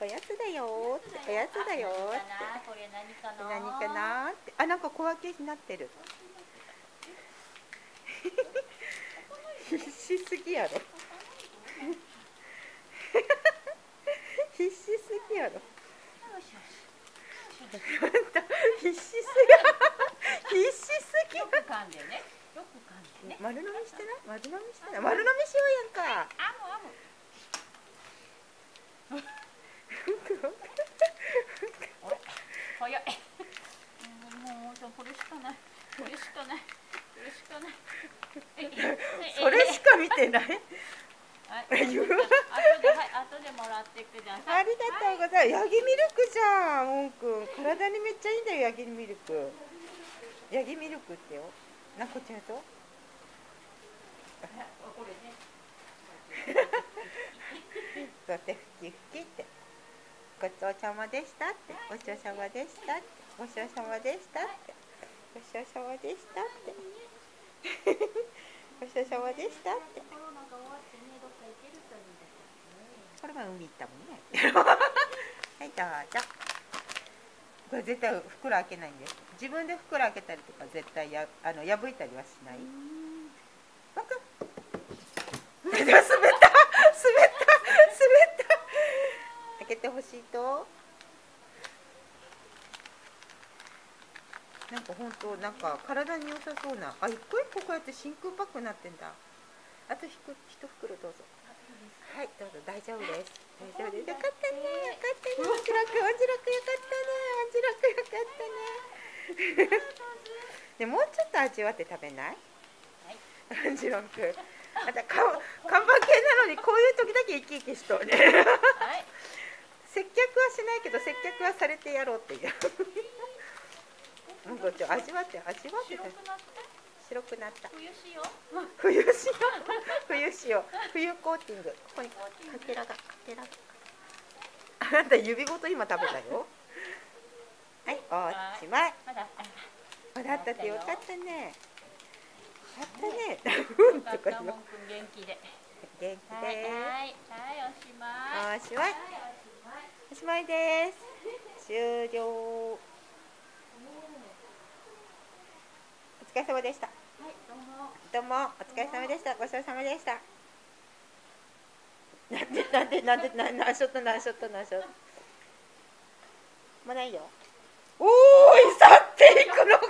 おやつだよって、おやつだよって。これ何かな。何かなって。あ、なんか小分けになってる。必死すぎやろ。必死すぎやろ。あんた必死すぎ。必死すぎ。よく噛んでね。よく噛んでね。丸飲みしてない？丸飲みしてない？丸飲みしようやんか。あむあむ。早い。もうこれしかない。これしかない。これしかない。それしか見てない。はい、後でもらってください。ありがとうございます。ヤギミルクじゃん、モン君。体にめっちゃいいんだよ、ヤギミルク。ヤギミルクってよ。なこちゃんと。これね。そうやってふきふきって。ごちそうさまでしたって。ごちそうさまでしたって。ごちそうさまでしたって。ごちそうさまでしたって。ごちそうさまでしたって。これが海行ったもんね。はい、どうぞ。これ絶対袋開けないんです。自分で袋開けたりとか絶対破いたりはしない。バカ。滑った。開けてほしいと。なんか本当なんか体に良さそうな。あ、一個一個こうやって真空パックになってんだ。あと一袋どうぞ。はい、どうぞ。大丈夫です。大丈夫です。よかったね。よかったね。おじらくよかったね。でもうちょっと味わって食べない？アンジロン君。あんた看板犬なのにこういう時だけ生き生きしとね。接客はしないけど接客はされてやろうっていう。もう味わって白くなった。冬コーティング。ここにかけらが。あんた指ごと今食べたよ。はい、おしまい。まだあったってよかったね。やったね。うんとか言う。元気で。元気です。はい、おしまい。おしまいです。終了。お疲れ様でした。どうもお疲れ様でした。ごちそうさまでした。なんで何ショットもうないよ。おーい、去っていくのか。